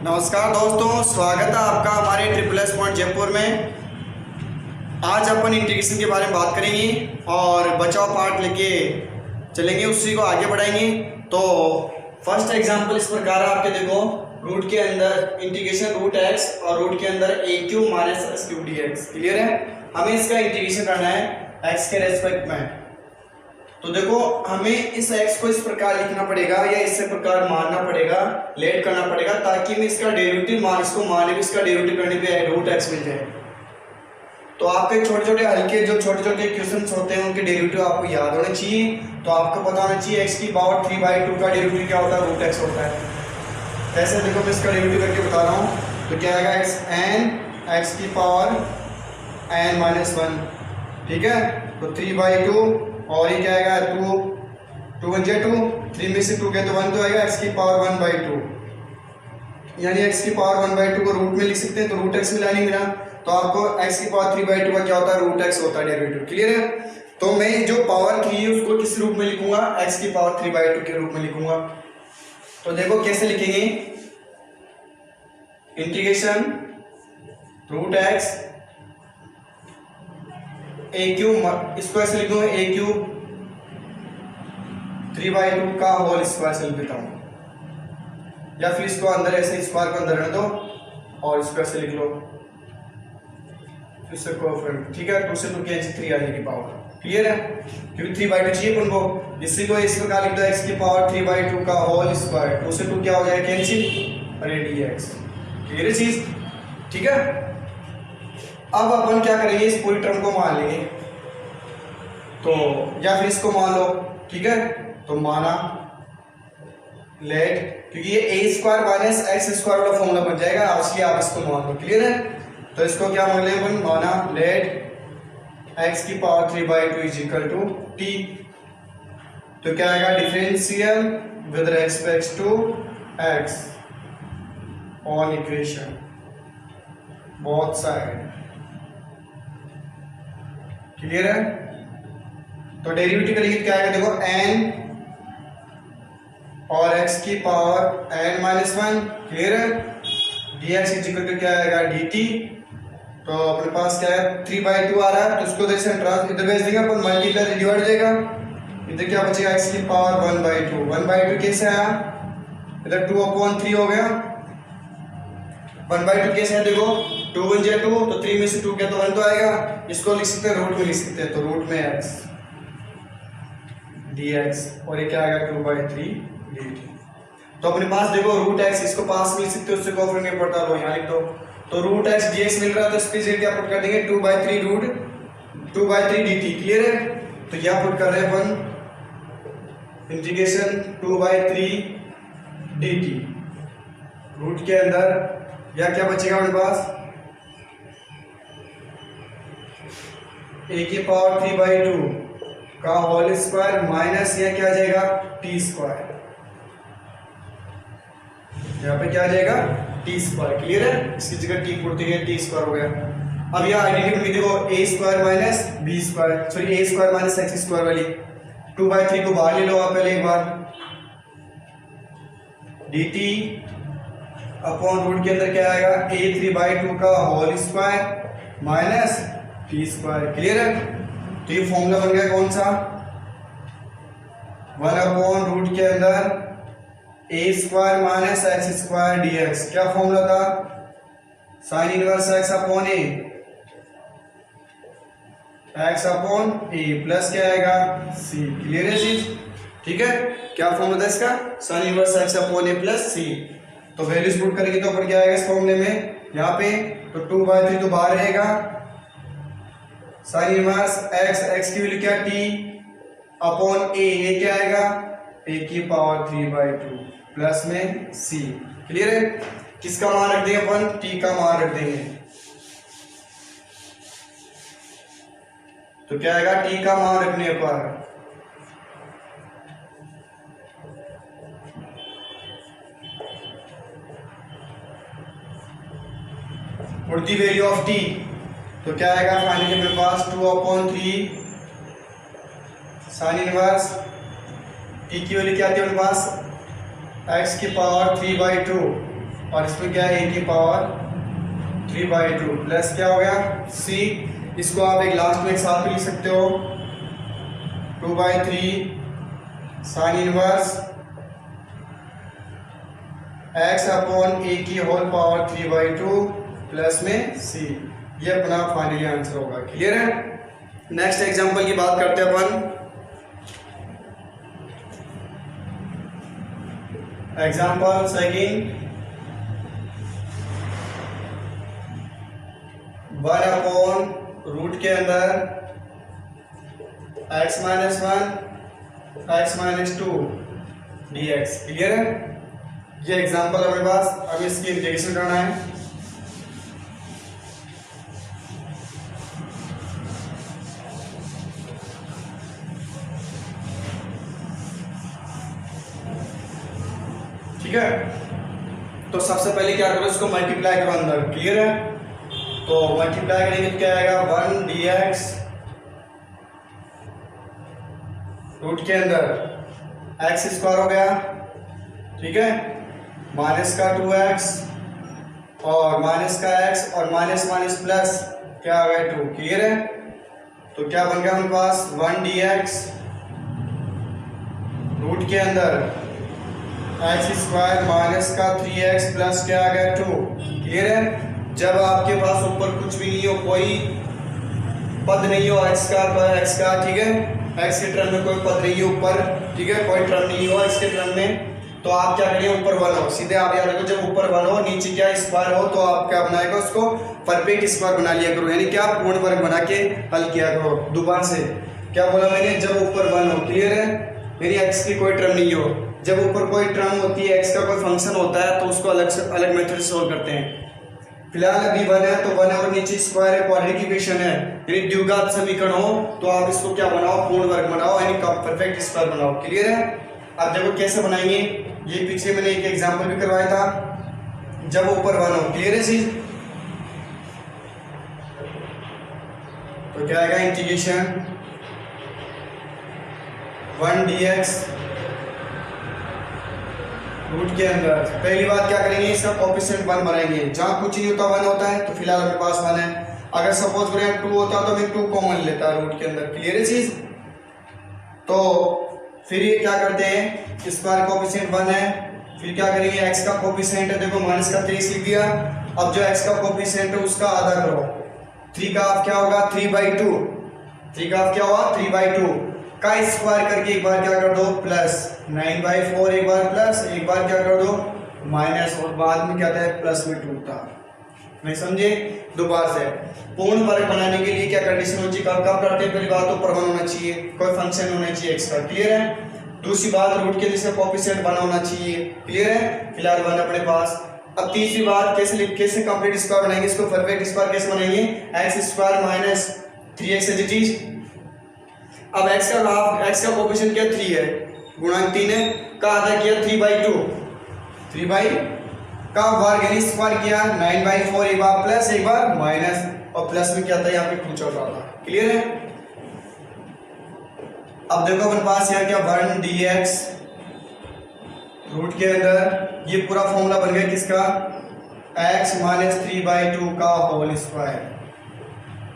नमस्कार दोस्तों, स्वागत है आपका हमारे ट्रिपल एस पॉइंट जयपुर में। आज अपन इंटीग्रेशन के बारे में बात करेंगे और बचाव पार्ट लेके चलेंगे, उसी को आगे बढ़ाएंगे। तो फर्स्ट एग्जांपल इस प्रकार है, आपके देखो रूट के अंदर इंटीग्रेशन रूट एक्स और रूट के अंदर a q minus s q d x. Clear है? हमें इसका इंटीग्रेशन करना है एक्स के रेस्पेक्ट में। तो देखो हमें इस x को इस प्रकार लिखना पड़ेगा या इस प्रकार मानना पड़ेगा, लेट करना पड़ेगा, ताकि मैं इसका डेरिवेटिव इसको माने भी इसका डेरिवेटिव करने पे रूट एक्स मिल जाए। तो आपके छोटे छोटे हल्के जो छोटे छोटे क्वेश्चंस होते हैं उनके डेरिवेटिव आपको याद होने चाहिए। तो आपको पता होना चाहिए x की पावर 3/2 का डेरिवेटिव क्या होता है, रूट एक्स होता है। कैसे देखो मैं इसका डेरिवेटिव करके बता रहा हूँ। तो क्या आएगा x की पावर n-1, ठीक है। तो 3/2 और ये क्या आएगा 2 1 जा 2, 3 में से 2 गए तो 1 तो आएगा, x की पावर 1/2, यानी x की पावर 1/2 को रूट में लिख सकते हैं, तो रूट एक्स मिला नहीं मिला। तो आपको x की पावर 3/2 का क्या होता है, रूट एक्स होता है डेरिवेटिव। क्लियर है? तो मैं जो पावर 3 है उसको किस रूप में लिखूंगा, x की पावर 3/2 के रूप में लिखूंगा। तो देखो कैसे लिखेंगे, इंटीग्रेशन रूट एक्स ए क्यूब, इसको ऐसे लिखूंगा ए क्यूब 3/2 का होल स्क्वायर से लिख देता हूं, या फिर इसको अंदर ऐसे स्क्वायर को अंदर रहने दो और इसको ऐसे लिख लो, इससे कोएफिशिएंट, ठीक है। 2 से 2 कैंसिल, 3 आ जाएगी पावर। क्लियर है? क्योंकि 3/2 चाहिए अपन को, इसी को इस प्रकार लिख दो x की पावर 3/2 का होल स्क्वायर। 2 से 2 क्या हो जाएगा, कैंसिल, और dx। क्लियर है चीज? ठीक है। अब अपन क्या करेंगे, इस पूरी टर्म को मान लेंगे, तो या फिर इसको मान लो, ठीक है। तो माना लेट, क्योंकि ये a square minus x square वाला फॉर्मूला बन जाएगा, इसलिए आप इसको मान लो। क्लियर है? तो इसको क्या मान लें अपन, माना लेट x की power 3/2 is equal to t। तो क्या आएगा, differential with respect to x on equation both side. Clear है? तो डेरिवेटिव करेंगे क्या आएगा, देखो n और x की पावर n-1। क्लियर है? dx इज इक्वल टू क्या आएगा, dt। तो अपने पास क्या है, 3/2 आ रहा है, तो इसको इधर भेज देंगे अपन, मल्टीप्लाई डिवाइड हो जाएगा। इधर क्या बचेगा, x की पावर 1/2। 1/2 कैसे आया, इधर 2/3 हो गया। 1/2 कैसे है, देखो 2 1 जा 2, तो 3 में से 2 गया तो 1 तो आएगा। इसको लिख सकते हैं रूट में लिख सकते हैं, तो रूट में x dx, और ये क्या आएगा 2/3 dt। तो अपने पास देखो रूट x, इसको पास में लिख सकते हो, उससे कोएफिशिएंट पड़ता लो, यहाँ लिख दो। तो रूट x dx मिल रहा है, तो इसकी जगह क्या पुट कर देंगे, 2/3 रूट 2/3 dt। क्लियर है? तो यह पुट कर रहे हैं अपन इंटीग्रेशन 2/3 dt, रूट के अंदर या क्या बचेगा अपने पास, a की पावर 3/2 का होल स्क्वायर माइनस यह क्या आ जाएगा, t स्क्वायर। यहाँ पे क्या आ जाएगा, t स्क्वायर। क्लियर है? इसकी जगह t पुट देंगे, t स्क्वायर हो गया। अब यह आइडेंटिटी देखो, a square minus b square, sorry a square minus x square वाली 2/3 को बाहर ले लो आप पहले एक बार, dt अपॉन रूट के अंदर क्या आएगा, a 3/2 का whole square minus t square. Clear है? तो ये फॉर्मूला बन गया कौन सा, 1/रूट के अंदर a square minus x square dx। क्या फॉर्मूला था, sine inverse x upon a, x upon a plus क्या आएगा c। क्लियर है चीज? ठीक है। क्या फॉर्मूला था इसका, sine inverse x upon a plus c। तो वैल्यूज पुट करेंगे तो अपन क्या आएगा इस फॉर्मूले में, यहाँ पे तो 2/3 तो बाहर रहेगा, साइन इनवर्स x की वैल्यू क्या, t अपॉन a, ये क्या आएगा, a की पावर 3/2 प्लस में c। क्लियर है? किसका मान रख देंगे अपन, t का मान रख देंगे। तो क्या आएगा, t का मान रखने पर put the value of t, तो क्या आएगा फाइनली मेरे पास 2/3 साइन इनवर्स t की वैल्यू क्या आती है मेरे पास, x की पावर 3/2 और इसमें क्या है a की पावर 3/2 प्लस क्या हो गया c। इसको आप एक लास्ट में एक साथ भी लिख सकते हो 2/3 sine inverse x upon a की होल पावर 3/2 प्लस में c। ये अपना फाइनली आंसर होगा। क्लियर है। नेक्स्ट एग्जांपल की बात करते हैं अपन। एग्जांपल सेकंड 1 अपॉन रूट के अंदर x minus 1 x minus 2 dx। Clear है। ये एग्जांपल हमारे पास, अब इसकी इंटीग्रेशन करना है। ठीक है, तो सबसे पहले क्या करो, इसको मल्टीप्लाई करो अंदर। क्लियर है। तो मल्टीप्लाई करेंगे तो क्या आएगा 1 dx रूट के अंदर x स्क्वायर हो गया। ठीक है, माइनस का 2x और माइनस का x और माइनस माइनस प्लस क्या आ गया 2। क्लियर है। तो क्या बन गया हमारे पास 1 dx रूट के अंदर x स्क्वायर माइनस का 3x प्लस क्या आ गया 2। क्लियर है। जब आपके पास ऊपर कुछ भी नहीं हो, कोई पद नहीं हो x का, ठीक है, x के टर्म में कोई पद नहीं है ऊपर, ठीक है, कोई टर्म नहीं हो x के टर्म में, तो आप क्या करिए ऊपर 1 हो, सीधे आप याद रखो जब ऊपर 1 हो नीचे क्या स्क्वायर हो तो आप क्या बनाएगा उसको परफेक्ट स्क्वायर बना लिया करो, यानी क्या पूर्ण वर्ग बना के हल किया करो। दोबारा से क्या बोला मैंने, जब ऊपर 1 हो। क्लियर है। यानी x की कोई टर्म नहीं हो, जब ऊपर कोई टर्म होती है x का कोई फंक्शन होता है तो उसको अलग मेथड से सोल्व करते हैं। फिलहाल अभी 1 है तो 1 और नीचे स्क्वायर है, क्वाड्रेटिक इक्वेशन है, यानी द्विघात समीकरण हो तो आप इसको क्या बनाओ पूर्ण वर्ग बनाओ, यानी परफेक्ट स्क्वायर बनाओ। क्लियर है। अब देखो कैसे बनाएंगे, ये पीछे मैंने एक एग्जांपल भी करवाया था। जब ऊपर 1 हो, क्लियर है चीज, तो क्या आएगा इंटीग्रेशन 1 dx रूट के अंदर पहली बात क्या करेंगे, इसका कोएफिशिएंट 1 बनाएंगे। जहां कुछ नहीं होता 1 होता है तो फिलहाल मेरे पास 1 है। अगर सपोज करें 2 होता तो मैं 2 कॉमन लेता रूट के अंदर। क्लियर है चीज। तो फिर ये क्या करते हैं, स्क्वायर कोएफिशिएंट 1 है, फिर क्या करेंगे x का कोएफिशिएंट है, देखो माइनस का 3 लिख दिया। अब जो x का कोएफिशिएंट है उसका आधा करो, 3 का हाफ क्या होगा 3/2, 3 का हाफ क्या होगा 3/2 का स्क्वायर करके एक बार क्या कर दो प्लस, 9/4 एक बार प्लस, एक बार क्या कर दो माइनस, और बाद में क्या था प्लस में टूटता। नहीं समझे। दोबारा से पूर्ण वर्ग बनाने के लिए क्या कंडीशन होती है, कब करते हैं, पहली बात तो ऊपर 1 होना चाहिए, कोई फंक्शन होना चाहिए x का। क्लियर है। दूसरी बात रूट के जिसका कोएफिशिएंट 1 होना चाहिए। क्लियर है। फिलहाल 1 अपने पास। अब तीसरी बात कैसे कंप्लीट स्क्वायर बनाएंगे, इसको परफेक्ट स्क्वायर कैसे बनाएंगे, x square minus 3x as it is. अब x का कोएफिशिएंट क्या 3 है, गुणांक 3 है, का आधा किया 3/2, 3 का वर्ग यानी स्क्वायर किया 9/4 एक बार प्लस एक बार माइनस, और प्लस में क्या था यहाँ पे 2 चल रहा था। क्लियर है। अब देखो अपने पास यहाँ क्या 1 dx रूट के अंदर ये पूरा फॉर्मूला बन गया किसका, x माइनस 3/2 का होल स्क्वायर,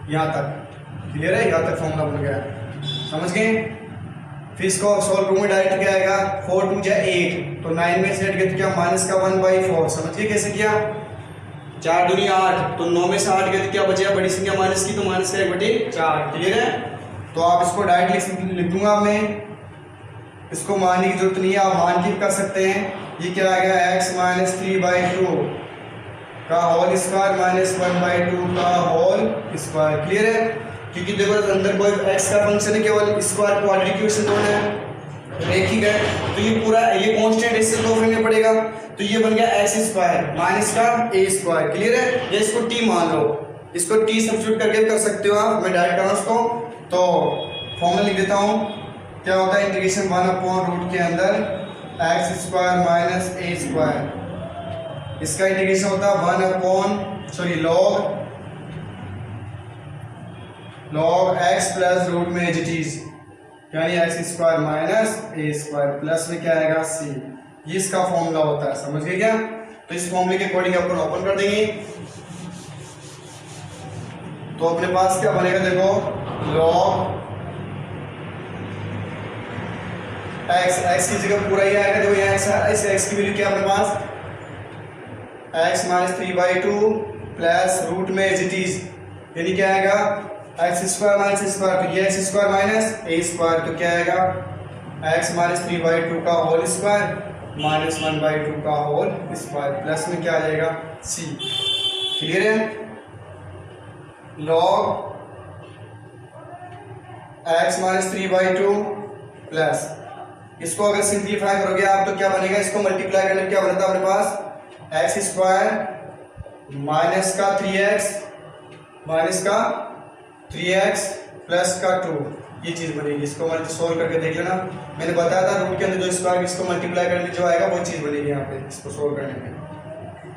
यहाँ तक। क्लियर है। यहाँ तक फॉर्मूला बन गया, समझ गए। फिर इसको सॉल्व करूंगा डायरेक्ट क्या आएगा 4 2 जा 8, तो 9 में से 8 गए तो क्या माइनस का 1/4। समझ गए कैसे किया, 4 दूनी 8, तो 9 में से 8 गए तो क्या बचेगा बड़ी संख्या माइनस की, तो माइनस का 1/4। क्लियर है। तो आप इसको डायरेक्ट लिख दूंगा मैं, इसको मानने की जरूरत नहीं है, आप मान के कर सकते हैं। ये क्या आ गया x माइनस 3/2 का होल स्क्वायर माइनस 1/2 का होल स्क्वायर। क्लियर है। क्योंकि देखो अंदर कोई x का फंक्शन है, केवल स्क्वायर क्वाड्रेटिक इक्वेशन थोड़ा है, रैखिक है, तो ये पूरा ये कांस्टेंट इससे दो में पड़ेगा, तो ये बन गया x स्क्वायर माइनस का a स्क्वायर। क्लियर है। या इसको t मान लो, इसको t सब्स्टिट्यूट करके कर सकते हो आप, मैं डायरेक्ट कर उसको, तो फॉर्मूला लिख देता हूँ। क्या होता है इंटीग्रेशन 1 अपॉन रूट के अंदर x square minus a square, इसका इंटीग्रेशन होता है 1 upon log x plus root में एज इट इज, यानी x square minus a square plus में क्या आएगा c। ये इसका फॉर्मूला होता है, समझ गए क्या। तो इस फॉर्मूले के अकॉर्डिंग अपन ओपन कर देंगे। तो अपने पास क्या बनेगा, देखो log x की जगह पूरा ही आएगा। देखो यहाँ x की वैल्यू क्या अपने पास x माइनस 3/2 प्लस रूट में एज इट इज, यानी क्या आएगा x स्क्वायर माइनस स्क्वायर, तो ये x square minus a square, तो क्या आएगा x माइनस 3/2 का होल स्क्वायर माइनस 1/2 का होल स्क्वायर, प्लस में क्या आ जाएगा c। क्लियर है। log x माइनस 3/2 प्लस, इसको अगर सिंप्लीफाई करोगे आप तो क्या बनेगा, इसको मल्टीप्लाई करने क्या बनता है अपने पास x स्क्वायर माइनस का 3x माइनस का 3x प्लस का 2, ये चीज़ बनेगी। इसको मल्टी सोल्व करके देख लेना, मैंने बताया था रूट के अंदर जो स्क्वायर इसको मल्टीप्लाई करने जो आएगा वो चीज़ बनेगी यहाँ पे इसको सोल्व करने में,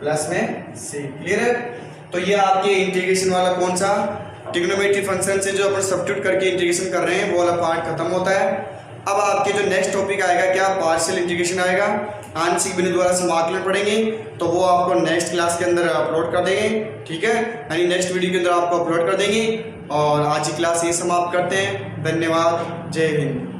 प्लस में c। क्लियर है। तो ये आपके इंटीग्रेशन वाला कौन सा ट्रिग्नोमेट्री फंक्शन से जो अपन सब्स्टिट्यूट करके इंटीग्रेशन कर रहे हैं वो वाला पार्ट खत्म होता है। अब आपके जो नेक्स्ट टॉपिक आएगा क्या, पार्शियल इंटीग्रेशन आएगा, आंशिक बिंदु द्वारा समाकलन पढ़ेंगे, तो वो आपको नेक्स्ट क्लास के अंदर अपलोड कर देंगे। ठीक है, यानी नेक्स्ट वीडियो के अंदर आपको अपलोड कर देंगे। और आज की क्लास ये समाप्त करते हैं। धन्यवाद, जय हिंद।